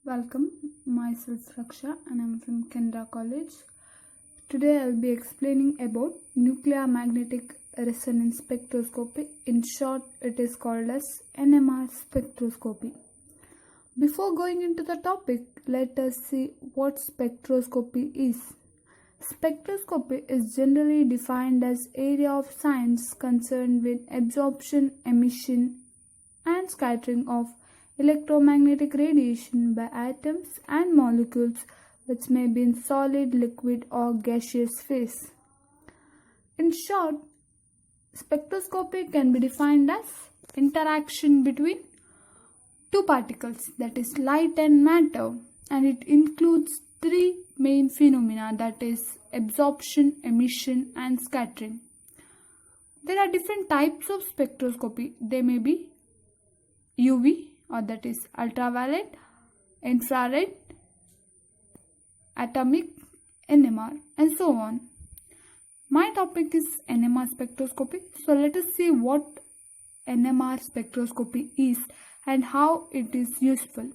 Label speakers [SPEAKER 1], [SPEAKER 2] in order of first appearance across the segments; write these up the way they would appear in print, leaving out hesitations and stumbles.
[SPEAKER 1] Welcome, myself Raksha and I'm from Kendra College. Today I'll be explaining about nuclear magnetic resonance spectroscopy. In short, it is called as NMR spectroscopy. Before going into the topic, let us see what spectroscopy is. Spectroscopy is generally defined as area of science concerned with absorption, emission, and scattering of electromagnetic radiation by atoms and molecules which may be in solid, liquid, or gaseous phase. In short, spectroscopy can be defined as interaction between two particles, that is light and matter, and it includes three main phenomena, that is absorption, emission, and scattering. There are different types of spectroscopy. They may be UV, or that is ultraviolet, infrared, atomic, NMR, and so on. My topic is NMR spectroscopy. So let us see what NMR spectroscopy is and how it is useful.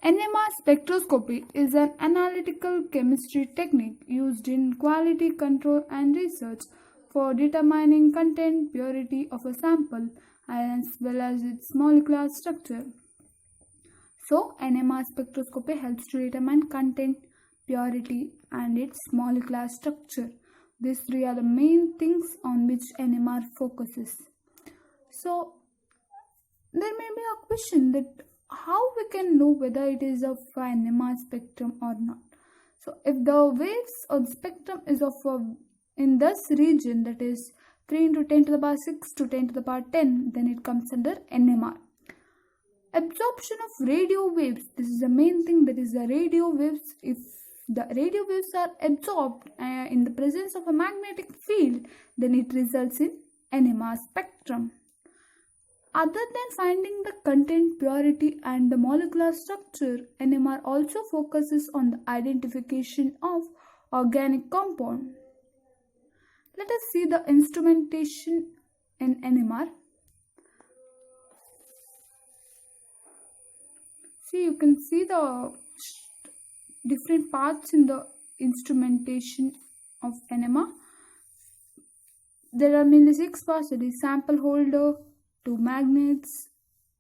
[SPEAKER 1] NMR spectroscopy is an analytical chemistry technique used in quality control and research for determining content, purity of a sample, as well as its molecular structure. So, NMR spectroscopy helps to determine content, purity, and its molecular structure. These three are the main things on which NMR focuses. So, there may be a question that how we can know whether it is of an NMR spectrum or not. So, if the waves or the spectrum is of in this region, that is 3 into 10 to the power 6 to 10 to the power 10, then it comes under NMR. Absorption of radio waves. This is the main thing, that is the radio waves. If the radio waves are absorbed in the presence of a magnetic field, then it results in NMR spectrum. Other than finding the content, purity, and the molecular structure, NMR also focuses on the identification of organic compound. Let us see the instrumentation in NMR. See, you can see the different parts in the instrumentation of NMR. There are mainly 6 parts: that is sample holder, 2 magnets,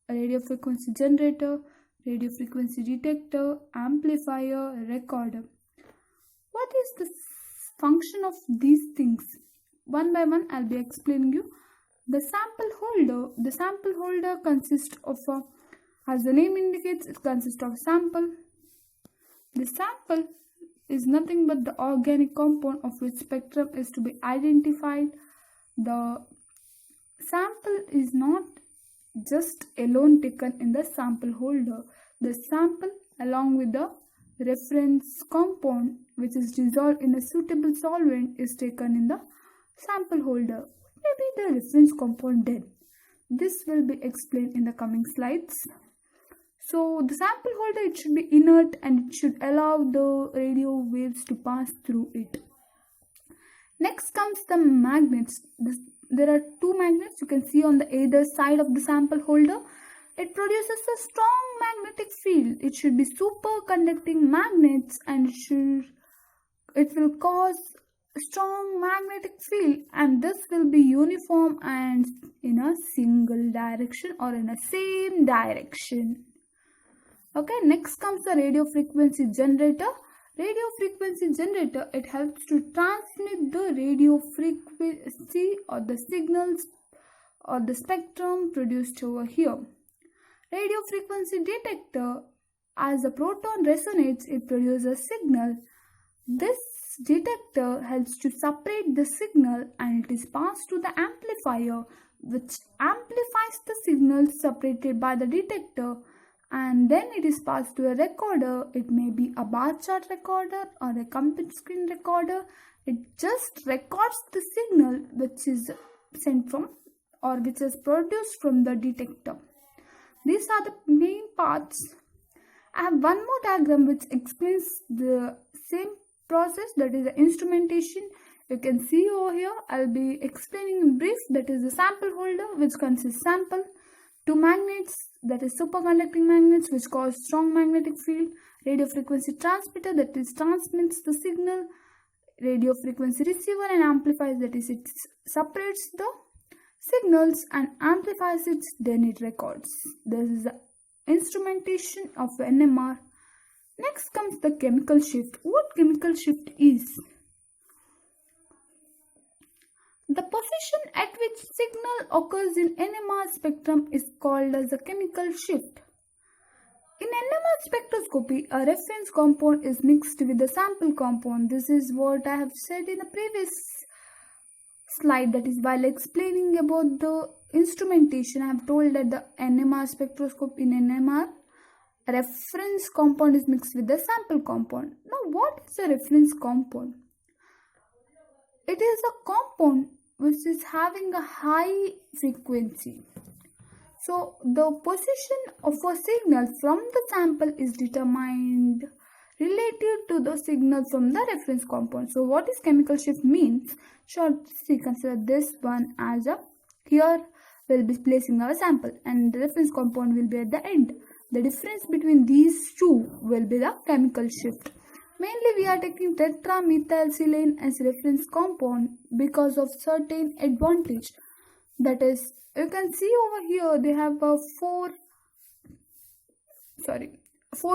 [SPEAKER 1] a radio frequency generator, radio frequency detector, amplifier, recorder. What is the function of these things? One by one I'll be explaining you. The sample holder consists of as the name indicates, it consists of sample. The sample is nothing but the organic compound of which spectrum is to be identified. The sample is not just alone taken in the sample holder. The sample along with the reference compound which is dissolved in a suitable solvent is taken in the sample holder. Maybe the reference compound then. This will be explained in the coming slides. So the sample holder, it should be inert and it should allow the radio waves to pass through it. Next comes the magnets. There are 2 magnets you can see on the either side of the sample holder. It produces a strong magnetic field. It should be superconducting magnets and it will cause a strong magnetic field, and this will be uniform and in a single direction or in a same direction. Okay, next comes the radio frequency generator. Radio frequency generator, it helps to transmit the radio frequency or the signals or the spectrum produced over here. Radio frequency detector, as the proton resonates, it produces a signal. This detector helps to separate the signal and it is passed to the amplifier, which amplifies the signal separated by the detector, and then it is passed to a recorder. It may be a bar chart recorder or a computer screen recorder. It just records the signal which is sent from or which is produced from the detector. These are the main parts. I have one more diagram which explains the same process, that is the instrumentation. You can see over here, I'll be explaining in brief. That is the sample holder, which consists sample, Two magnets, that is superconducting magnets, which cause strong magnetic field. Radio frequency transmitter, that is transmits the signal. Radio frequency receiver and amplifies, that is it separates the signals and amplifies it, then it records. This is the instrumentation of NMR. Next comes the chemical shift. What chemical shift is? The position at which signal occurs in NMR spectrum is called as a chemical shift. In NMR spectroscopy, a reference compound is mixed with the sample compound. This is what I have said in the previous slide, that is while explaining about the instrumentation, I have told that the NMR spectroscope in NMR, a reference compound is mixed with the sample compound. Now what is a reference compound? It is a compound which is having a high frequency. So the position of a signal from the sample is determined relative to the signal from the reference compound. So what is chemical shift means? See, consider this one as a, here we'll be placing our sample and the reference compound will be at the end. The difference between these two will be the chemical shift. Mainly we are taking tetramethylsilane as reference compound because of certain advantage. That is, you can see over here they have a 4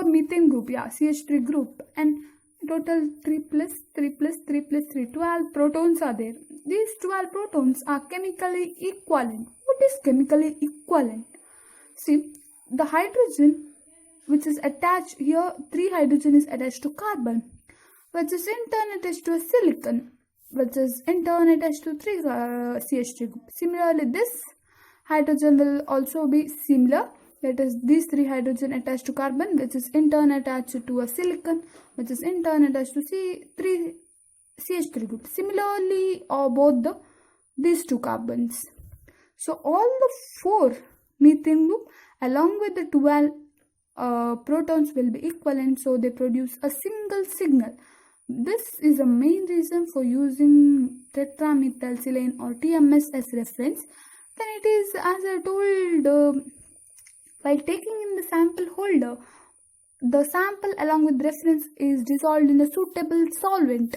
[SPEAKER 1] methane group, CH3 group, and total 3 plus 3 plus 3 plus 3, 12 protons are there. These 12 protons are chemically equivalent. What is chemically equivalent? See, the hydrogen which is attached here, 3 hydrogen is attached to carbon, which is in turn attached to a silicon, which is in turn attached to 3 CH3 group. Similarly, this hydrogen will also be similar, that is these 3 hydrogen attached to carbon, which is in turn attached to a silicon, which is in turn attached to 3 CH3 group. Similarly, both these 2 carbons. So all the 4 methane group along with the 12 protons will be equivalent, so they produce a single signal. This is the main reason for using tetramethylsilane or TMS as reference. Then it is, as I told, while taking in the sample holder, the sample along with reference is dissolved in a suitable solvent.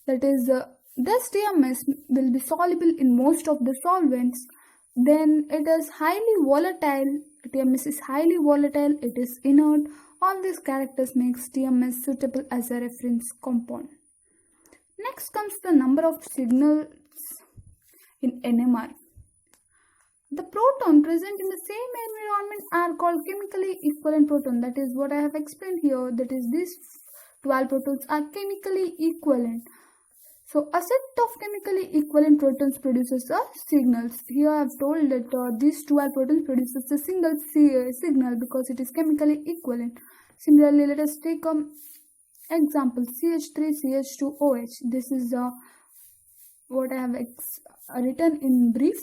[SPEAKER 1] That is, this TMS will be soluble in most of the solvents. Then it is highly volatile. TMS is highly volatile, it is inert. All these characters makes TMS suitable as a reference compound. Next comes the number of signals in NMR. The proton present in the same environment are called chemically equivalent proton. That is what I have explained here. That is, these 12 protons are chemically equivalent. So a set of chemically equivalent protons produces a signal. Here I have told that these 12 protons produces a single signal because it is chemically equivalent. Similarly, let us take example CH3 CH2 OH. This is what I have written in brief.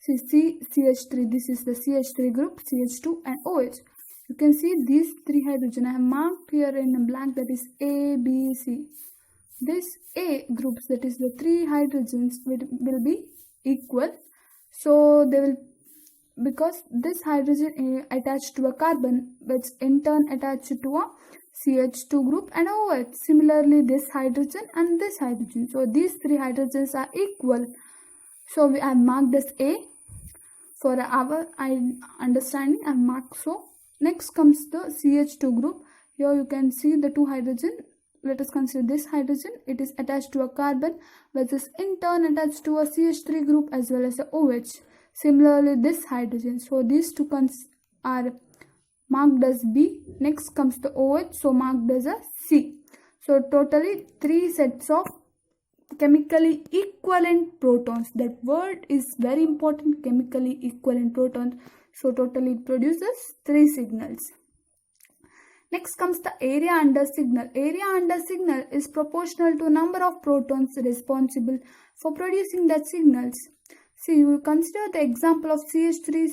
[SPEAKER 1] See, CH3, this is the CH3 group, CH2 and OH. You can see these 3 hydrogen I have marked here in blank, that is A, B, C. This A groups, that is the 3 hydrogens will be equal. So they will, because this hydrogen attached to a carbon, which in turn attached to a CH2 group and OH. Similarly, this hydrogen and this hydrogen. So these 3 hydrogens are equal. So we have marked this A. For our understanding, I have marked so. Next comes the CH2 group. Here you can see the 2 hydrogen. Let us consider this hydrogen. It is attached to a carbon, which is in turn attached to a CH3 group as well as a OH. Similarly, this hydrogen. So these 2 are marked as B. Next comes the OH, so marked as a C. So totally 3 sets of chemically equivalent protons. That word is very important, chemically equivalent protons. So totally it produces 3 signals. Next comes the area under signal. Area under signal is proportional to number of protons responsible for producing that signals. See, you consider the example of CH3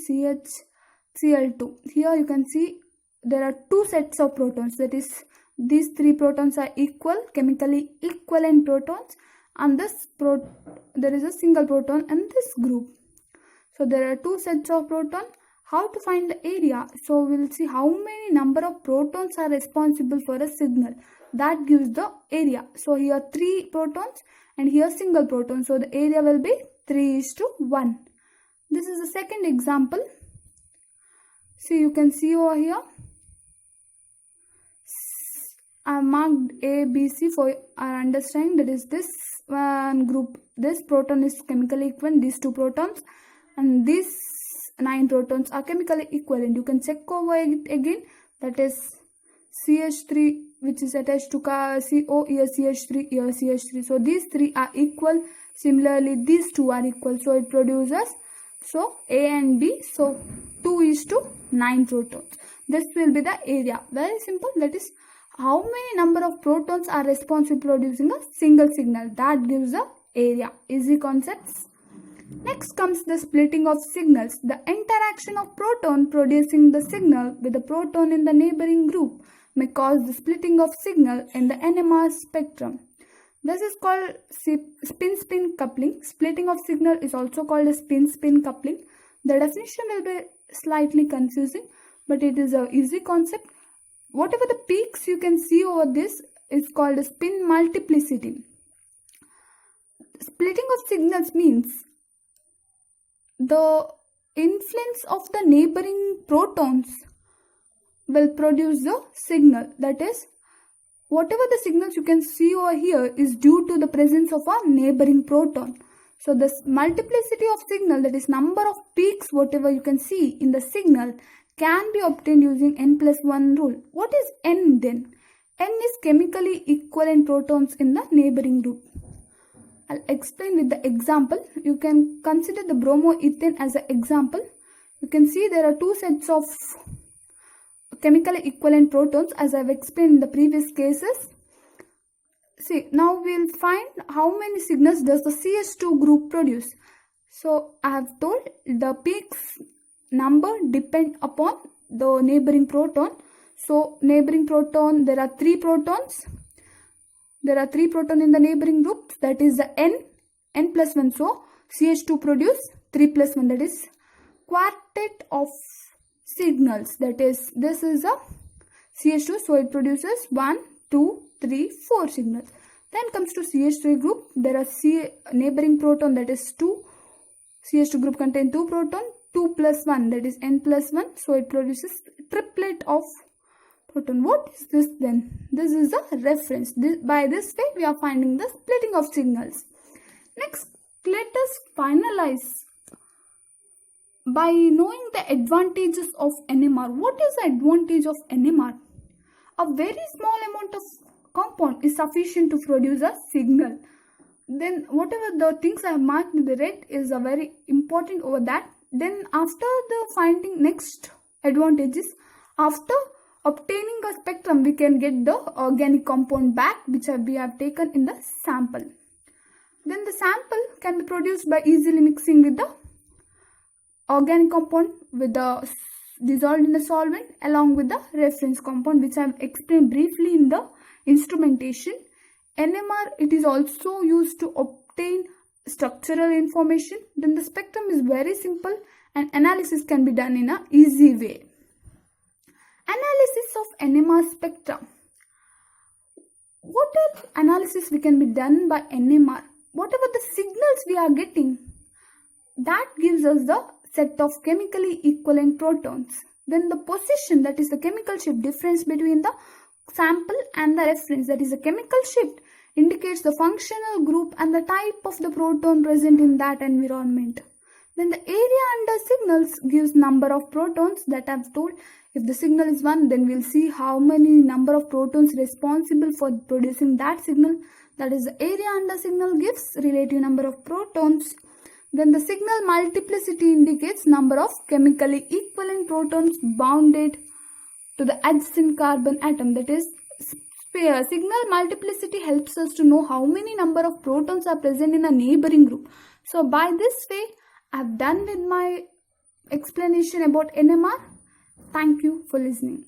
[SPEAKER 1] CH2. Here you can see there are 2 sets of protons. That is, these 3 protons are equal, chemically equivalent protons, and there is a single proton in this group. So there are two sets of proton. How to find the area? So we'll see how many number of protons are responsible for a signal. That gives the area. So here 3 protons and here single proton. So the area will be 3:1. This is the second example. See, you can see over here. I marked A, B, C for our understanding. That is this one group. This proton is chemically equivalent. These 2 protons and these 9 protons are chemically equivalent. You can check over it again. That is CH3, which is attached to CO, here CH3, here CH3. So these 3 are equal. Similarly, these 2 are equal. So it produces, so A and B. So 2:9 protons. This will be the area. Very simple. That is how many number of protons are responsible for producing a single signal. That gives the area. Easy concepts. Next comes the splitting of signals. The interaction of proton producing the signal with the proton in the neighboring group may cause the splitting of signal in the NMR spectrum. This is called spin-spin coupling. Splitting of signal is also called a spin-spin coupling. The definition will be slightly confusing, but it is an easy concept. Whatever the peaks you can see over this is called a spin multiplicity. Splitting of signals means the influence of the neighboring protons will produce the signal. That is, whatever the signals you can see over here is due to the presence of a neighboring proton. So the multiplicity of signal, that is number of peaks whatever you can see in the signal, can be obtained using n+1 rule. What is n then? N is chemically equivalent protons in the neighboring group. I'll explain with the example. You can consider the bromoethane as an example. You can see there are 2 sets of chemically equivalent protons as I've explained in the previous cases. See, now we'll find how many signals does the CH2 group produce. So I have told the peaks number depend upon the neighboring proton. So neighboring proton, there are 3 protons. There are 3 protons in the neighboring group. That is the n+1. So CH2 produce 3+1. That is quartet of signals. That is, this is a CH2. So it produces 1, 2, 3, 4 signals. Then comes to CH3 group. There are neighboring proton, that is 2. CH2 group contain 2 proton. 2+1, that is n+1. So it produces triplet of proton. What is this then? This is a reference. By this way we are finding the splitting of signals. Next, let us finalize by knowing the advantages of NMR. What is the advantage of NMR? A very small amount of compound is sufficient to produce a signal. Then whatever the things I have marked in the red is a very important over that. Then after the finding, next advantages, after obtaining a spectrum, we can get the organic compound back which we have taken in the sample. Then the sample can be produced by easily mixing with the organic compound with the dissolved in the solvent along with the reference compound, which I have explained briefly in the instrumentation. NMR, it is also used to obtain structural information. Then the spectrum is very simple and analysis can be done in an easy way. Analysis of NMR spectrum. What analysis we can be done by NMR? Whatever the signals we are getting, that gives us the set of chemically equivalent protons. Then the position, that is the chemical shift difference between the sample and the reference, that is the chemical shift, indicates the functional group and the type of the proton present in that environment. Then the area under signals gives number of protons that I've told. If the signal is 1, then we'll see how many number of protons responsible for producing that signal. That is the area under signal gives relative number of protons. Then the signal multiplicity indicates number of chemically equivalent protons bounded to the adjacent carbon atom. That is, signal multiplicity helps us to know how many number of protons are present in a neighboring group. So by this way, I have done with my explanation about NMR. Thank you for listening.